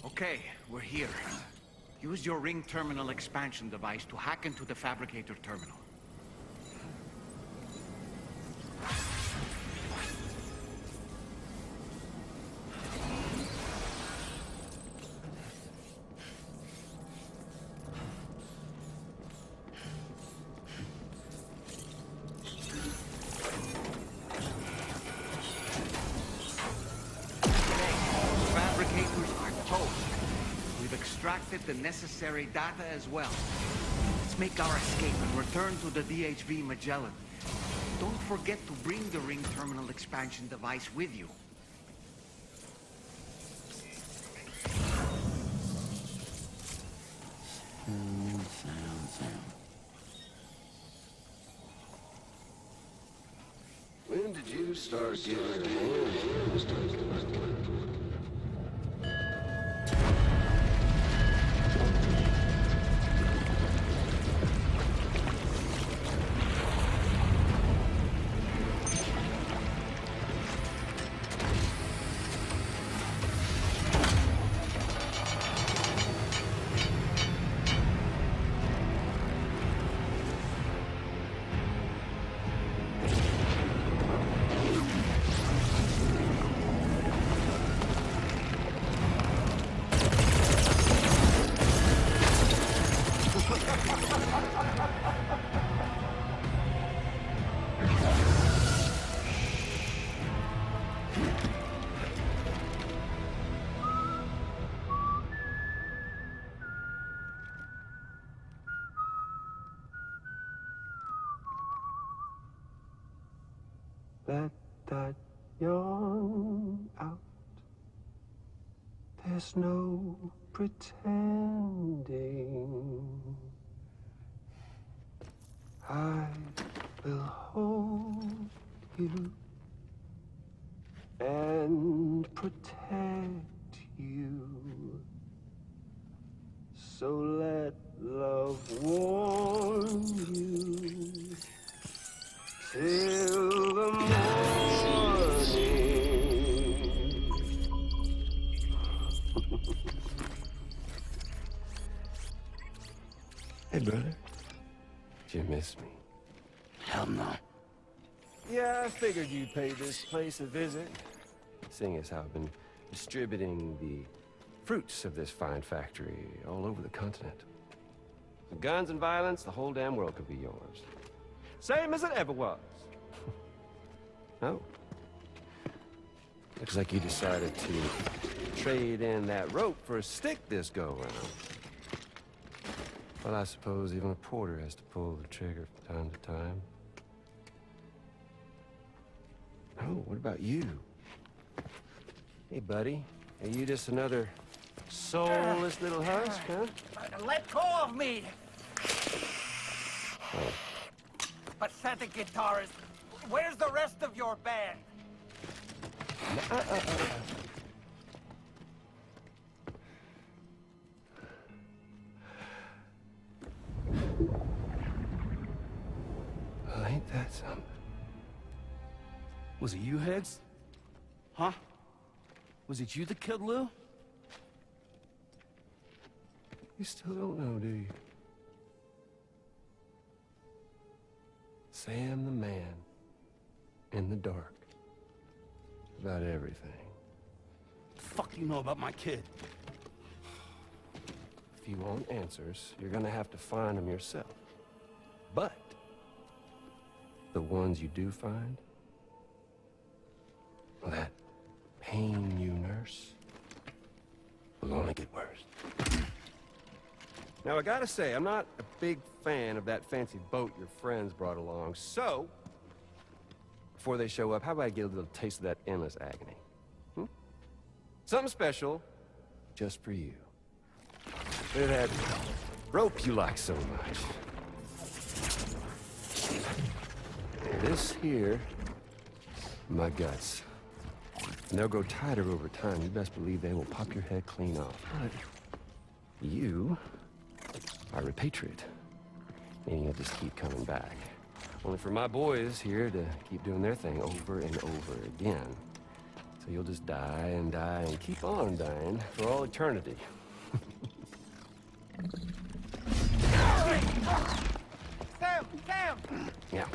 Okay, we're here. Use your ring terminal expansion device to hack into the fabricator terminal. Extracted the necessary data as well. Let's make our escape and return to the DHV Magellan. Don't forget to bring the ring terminal expansion device with you. When did you start giving hands? Let that yawn out. There's no pretending. I will hold you and protect you. So let love warm you till the morning. Hey, brother. Did you miss me? Hell no. Yeah, I figured you'd pay this place a visit. Seeing as how I've been distributing the fruits of this fine factory all over the continent. With guns and violence, the whole damn world could be yours. Same as it ever was. Oh. Looks like you decided to trade in that rope for a stick this go-round. Well, I suppose even a porter has to pull the trigger from time to time. Oh, what about you? Hey, buddy. Are you just another soulless little husk, huh? Let go of me! Oh. Pathetic guitarist. Where's the rest of your band? Well, ain't that something? Was it you, Higgs? Huh? Was it you that killed Lou? You still don't know, do you? Sam the man. In the dark. About everything. What the fuck do you know about my kid? If you want answers, you're gonna have to find them yourself. But the ones you do find, well, that pain you nurse will only get worse. Now, I gotta say, I'm not a big fan of that fancy boat your friends brought along, so before they show up, how about I get a little taste of that endless agony? Hmm? Something special, just for you. Look at that rope you like so much. This here, my guts. And they'll grow tighter over time. You best believe they will pop your head clean off. But you are a patriot. And you'll just keep coming back. Only for my boys here to keep doing their thing over and over again. So you'll just die and die and keep on dying for all eternity. Sam! Sam! Yeah.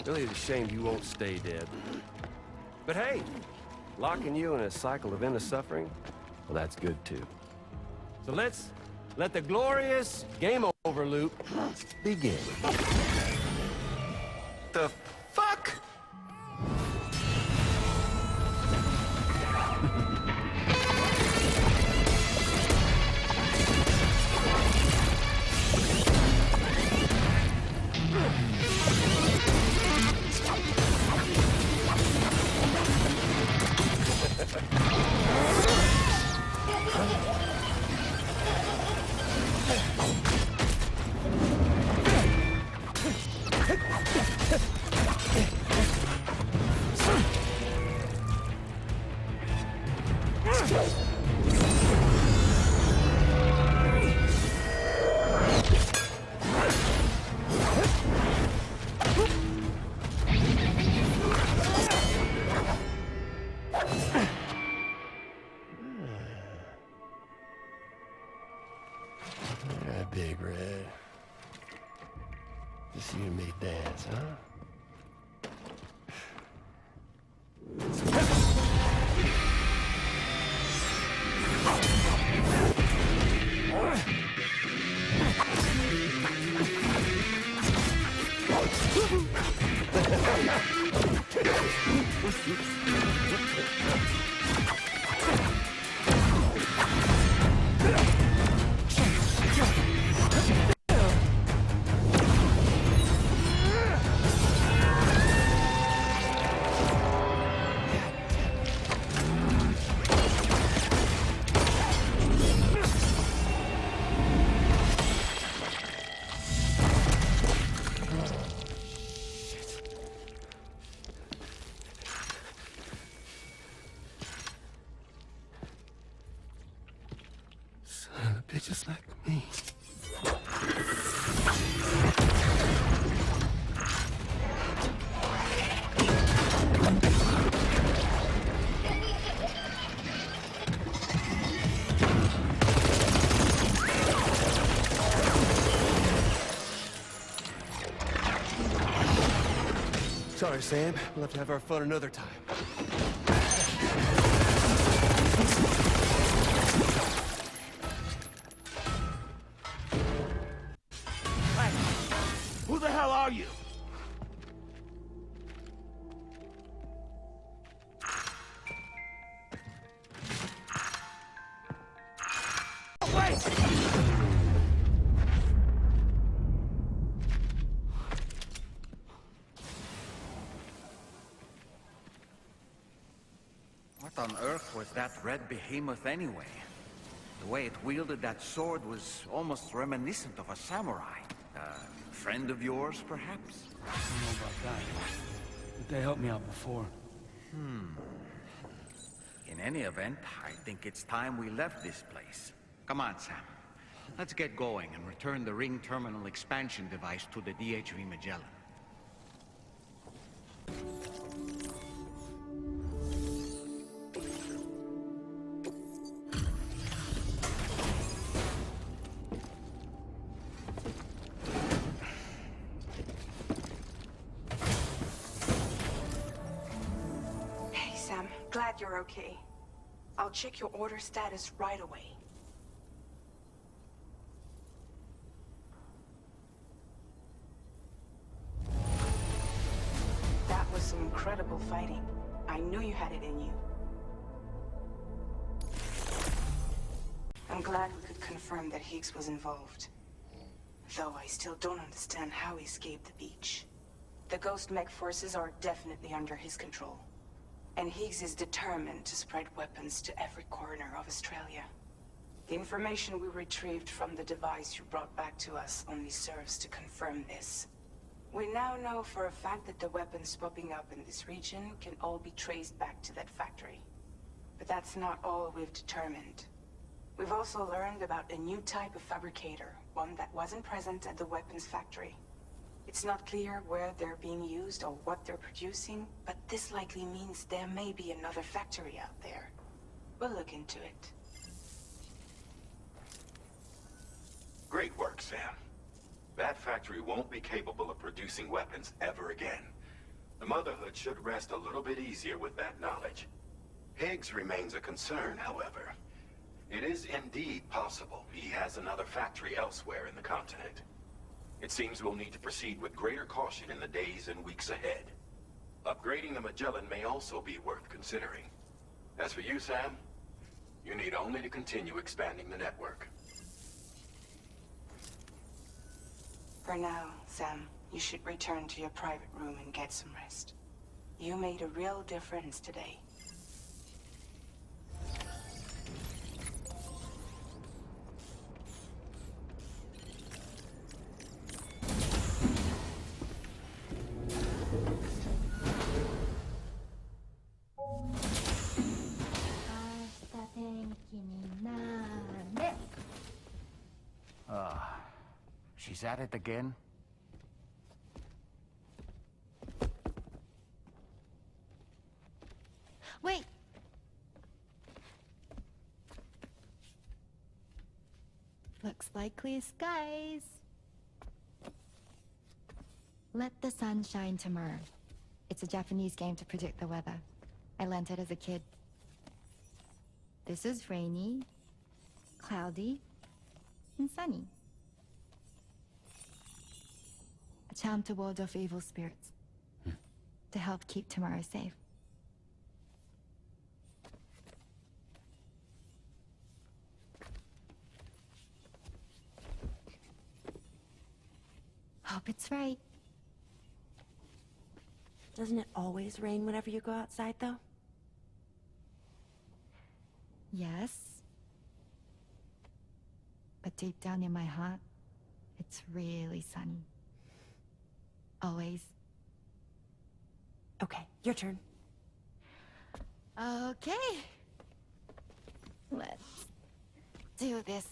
Really is a shame you won't stay dead. But hey, locking you in a cycle of endless suffering, well, that's good too. So let's let the glorious game over loop begin. The fuck? Big Red. Just you and me dance, huh? Bitches like me. Sorry, Sam. We'll have to have our fun another time. Who the hell are you? Wait! What on earth was that red behemoth anyway? The way it wielded that sword was almost reminiscent of a samurai. Friend of yours, perhaps? I don't know about that. But they helped me out before. In any event, I think it's time we left this place. Come on, Sam. Let's get going and return the ring terminal expansion device to the DHV Magellan. Glad you're okay. I'll check your order status right away. That was some incredible fighting. I knew you had it in you. I'm glad we could confirm that Higgs was involved. Though I still don't understand how he escaped the beach. The Ghost Mech forces are definitely under his control. And Higgs is determined to spread weapons to every corner of Australia. The information we retrieved from the device you brought back to us only serves to confirm this. We now know for a fact that the weapons popping up in this region can all be traced back to that factory. But that's not all we've determined. We've also learned about a new type of fabricator, one that wasn't present at the weapons factory. It's not clear where they're being used or what they're producing, but this likely means there may be another factory out there. We'll look into it. Great work, Sam. That factory won't be capable of producing weapons ever again. The Motherhood should rest a little bit easier with that knowledge. Higgs remains a concern, however. It is indeed possible he has another factory elsewhere in the continent. It seems we'll need to proceed with greater caution in the days and weeks ahead. Upgrading the Magellan may also be worth considering. As for you, Sam, you need only to continue expanding the network. For now, Sam, you should return to your private room and get some rest. You made a real difference today. She's at it again? Wait! Looks like clear skies. Let the sun shine tomorrow. It's a Japanese game to predict the weather. I learned it as a kid. This is rainy, cloudy, and sunny. A charm to ward off evil spirits. To help keep tomorrow safe. Hope it's right. Doesn't it always rain whenever you go outside, though? Yes. But deep down in my heart, it's really sunny. Always. Okay, your turn. Okay. Let's do this.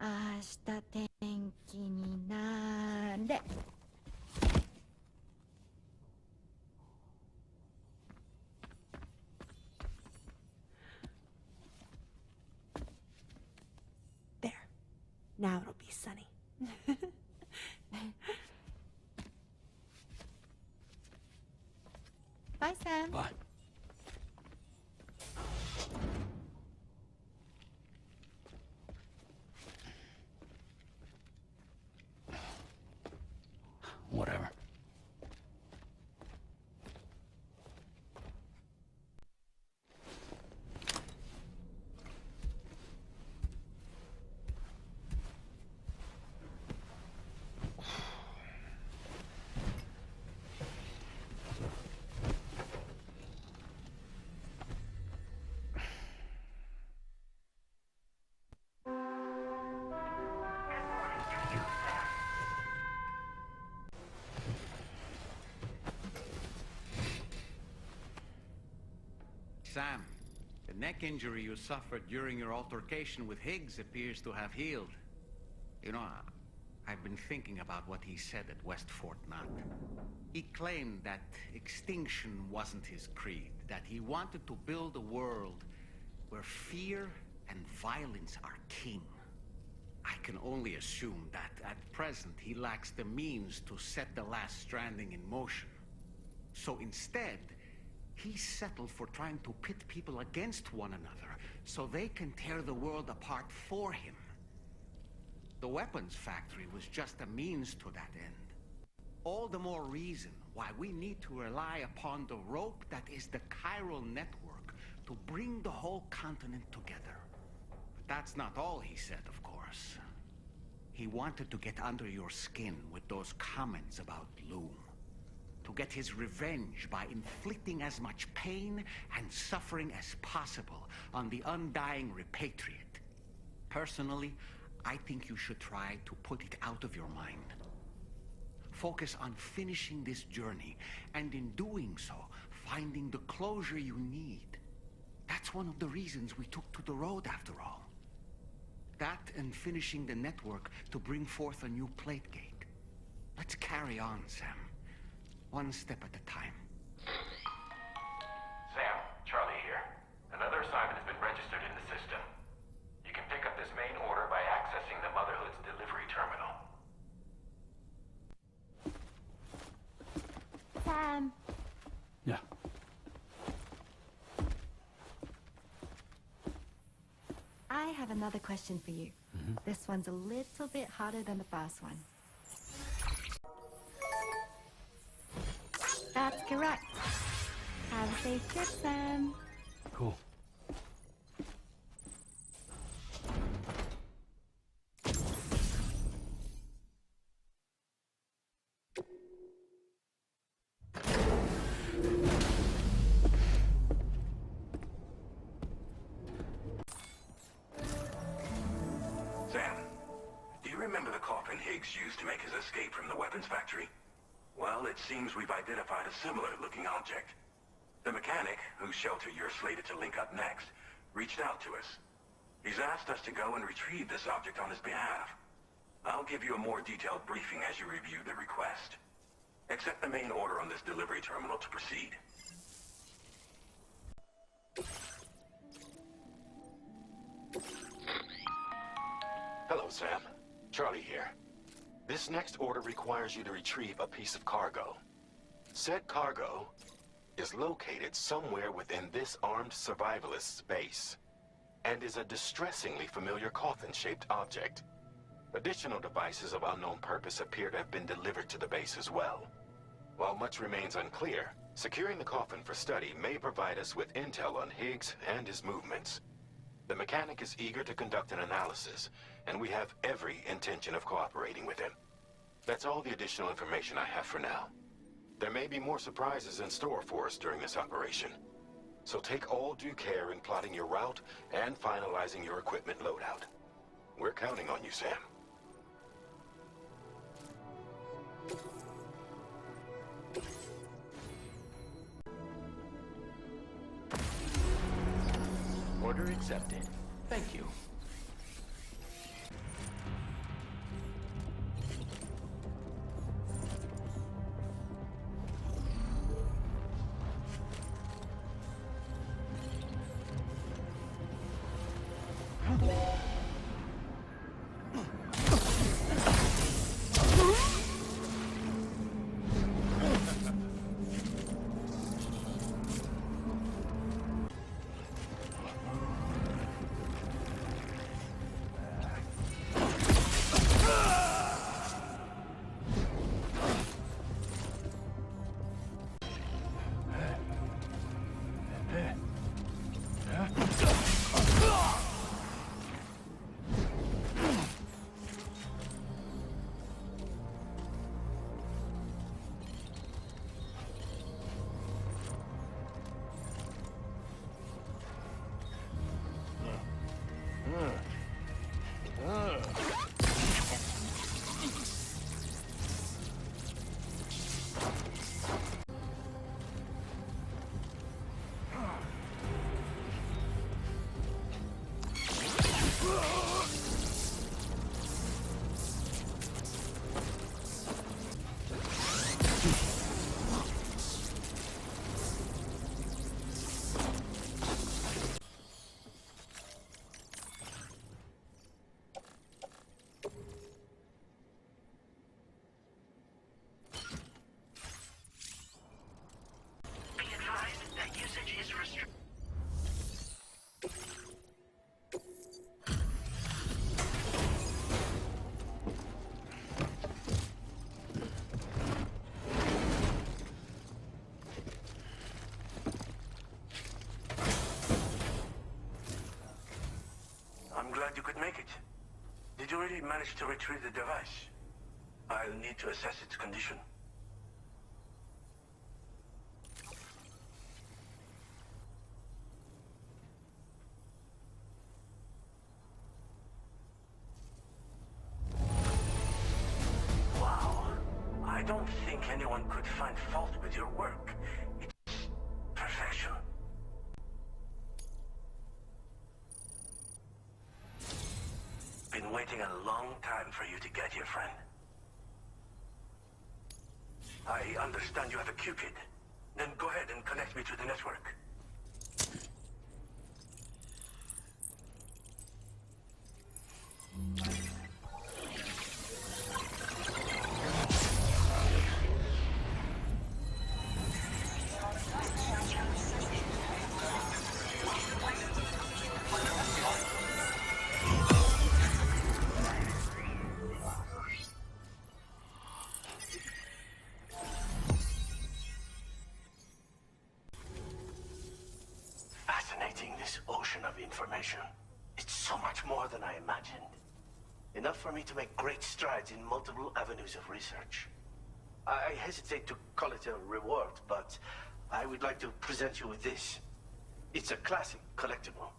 明日天気になれ。There. Now it'll be sunny. Bye, Sam. Bye. Whatever. Sam, the neck injury you suffered during your altercation with Higgs appears to have healed. You know, I've been thinking about what he said at West Fort Knot. He claimed that extinction wasn't his creed, that he wanted to build a world where fear and violence are king. I can only assume that at present he lacks the means to set the last Stranding in motion. So instead, he settled for trying to pit people against one another so they can tear the world apart for him. The weapons factory was just a means to that end. All the more reason why we need to rely upon the rope that is the chiral network to bring the whole continent together. But that's not all he said, of course. He wanted to get under your skin with those comments about Loom. To get his revenge by inflicting as much pain and suffering as possible on the undying repatriate. Personally, I think you should try to put it out of your mind. Focus on finishing this journey, and in doing so, finding the closure you need. That's one of the reasons we took to the road, after all. That and finishing the network to bring forth a new plate gate. Let's carry on, Sam. One step at a time. Sam, Charlie here. Another assignment has been registered in the system. You can pick up this main order by accessing the Motherhood's delivery terminal. Sam, Yeah. I have another question for you. This one's a little bit harder than the first one. That's correct. Have a safe trip, Sam. Cool. Sam, do you remember the coffin Higgs used to make his escape from the weapons factory? Well, it seems we've identified a similar-looking object. The mechanic, whose shelter you're slated to link up next, reached out to us. He's asked us to go and retrieve this object on his behalf. I'll give you a more detailed briefing as you review the request. Accept the main order on this delivery terminal to proceed. Hello, Sam. Charlie here. This next order requires you to retrieve a piece of cargo. Said cargo is located somewhere within this armed survivalist's base, and is a distressingly familiar coffin-shaped object. Additional devices of unknown purpose appear to have been delivered to the base as well. While much remains unclear, securing the coffin for study may provide us with intel on Higgs and his movements. The mechanic is eager to conduct an analysis, and we have every intention of cooperating with him. That's all the additional information I have for now. There may be more surprises in store for us during this operation, so take all due care in plotting your route and finalizing your equipment loadout. We're counting on you, Sam. Order accepted. Thank you. I'm glad you could make it. Did you really manage to retrieve the device? I'll need to assess its condition. Wow. I don't think anyone could find fault with your work. It's perfection. understand you have a Cupid. Then go ahead and connect me to the network. Fascinating, this ocean of information. It's so much more than I imagined. Enough for me to make great strides in multiple avenues of research. I hesitate to call it a reward, but I would like to present you with this. It's a classic collectible,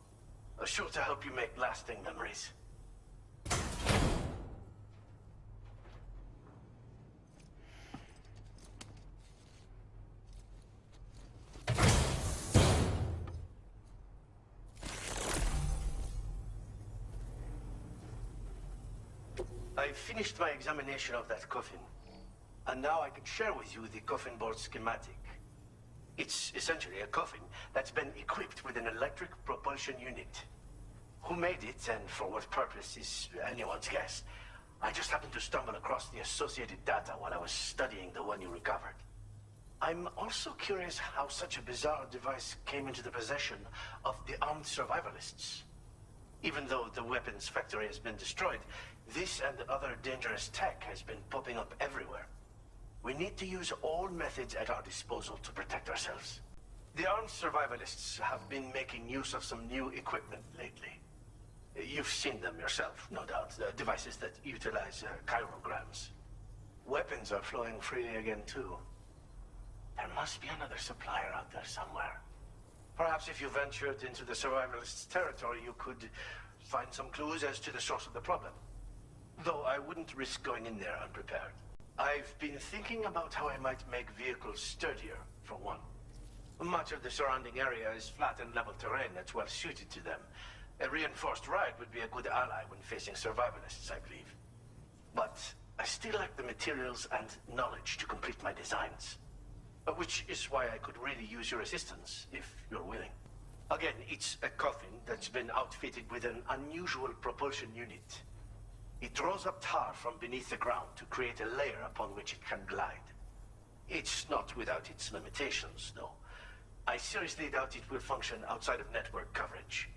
sure to help you make lasting memories. I finished my examination of that coffin, and now I can share with you the coffin board schematic. It's essentially a coffin that's been equipped with an electric propulsion unit. Who made it and for what purpose is anyone's guess. I just happened to stumble across the associated data while I was studying the one you recovered. I'm also curious how such a bizarre device came into the possession of the armed survivalists. Even though the weapons factory has been destroyed, this and other dangerous tech has been popping up everywhere. We need to use all methods at our disposal to protect ourselves. The armed survivalists have been making use of some new equipment lately. You've seen them yourself, no doubt. The devices that utilize chirograms. Weapons are flowing freely again, too. There must be another supplier out there somewhere. Perhaps if you ventured into the survivalists' territory, you could find some clues as to the source of the problem. Though I wouldn't risk going in there unprepared. I've been thinking about how I might make vehicles sturdier, for one. Much of the surrounding area is flat and level terrain that's well suited to them. A reinforced ride would be a good ally when facing survivalists, I believe. But I still lack the materials and knowledge to complete my designs. Which is why I could really use your assistance, if you're willing. Again, it's a coffin that's been outfitted with an unusual propulsion unit. It draws up tar from beneath the ground to create a layer upon which it can glide. It's not without its limitations, though. I seriously doubt it will function outside of network coverage.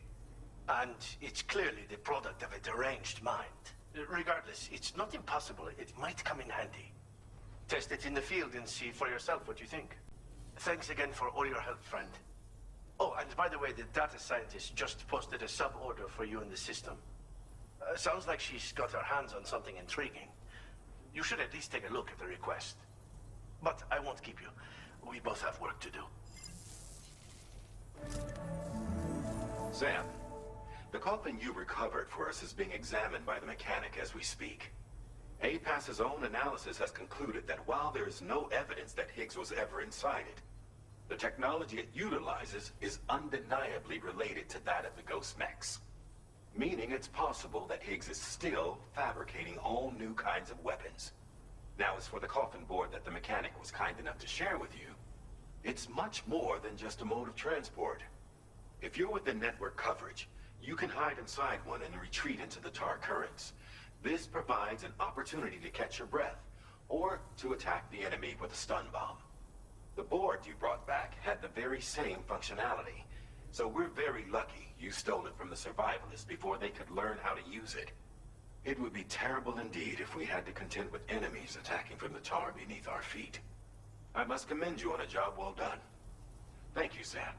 And it's clearly the product of a deranged mind. Regardless, it's not impossible. It might come in handy. Test it in the field and see for yourself what you think. Thanks again for all your help, friend. Oh, and by the way, the data scientist just posted a sub-order for you in the system. Sounds like she's got her hands on something intriguing. You should at least take a look at the request. But I won't keep you. We both have work to do. Sam, the coffin you recovered for us is being examined by the mechanic as we speak. APAS's own analysis has concluded that while there is no evidence that Higgs was ever inside it, the technology it utilizes is undeniably related to that of the Ghost mechs. Meaning it's possible that Higgs is still fabricating all new kinds of weapons. Now, as for the coffin board that the mechanic was kind enough to share with you, it's much more than just a mode of transport. If you're within network coverage, you can hide inside one and retreat into the tar currents. This provides an opportunity to catch your breath, or to attack the enemy with a stun bomb. The board you brought back had the very same functionality, so we're very lucky you stole it from the survivalists before they could learn how to use it. It would be terrible indeed if we had to contend with enemies attacking from the tar beneath our feet. I must commend you on a job well done. Thank you, Sam.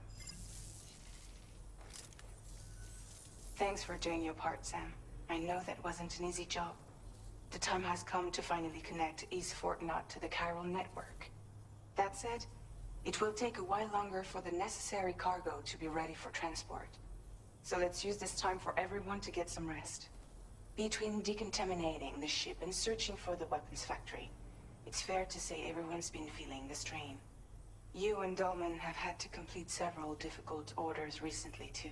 Thanks for doing your part, Sam. I know that wasn't an easy job. The time has come to finally connect East Fort Knot to the chiral network. That said, it will take a while longer for the necessary cargo to be ready for transport. So let's use this time for everyone to get some rest. Between decontaminating the ship and searching for the weapons factory, it's fair to say everyone's been feeling the strain. You and Dolman have had to complete several difficult orders recently, too.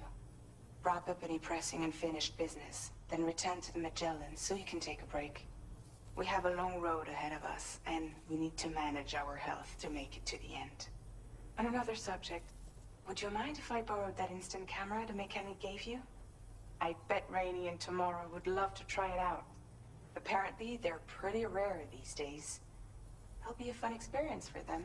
Wrap up any pressing unfinished business, then return to the Magellan so you can take a break. We have a long road ahead of us, and we need to manage our health to make it to the end. On another subject, would you mind if I borrowed that instant camera the mechanic gave you? I bet Rainey and Tamara would love to try it out. Apparently, they're pretty rare these days. It'll be a fun experience for them.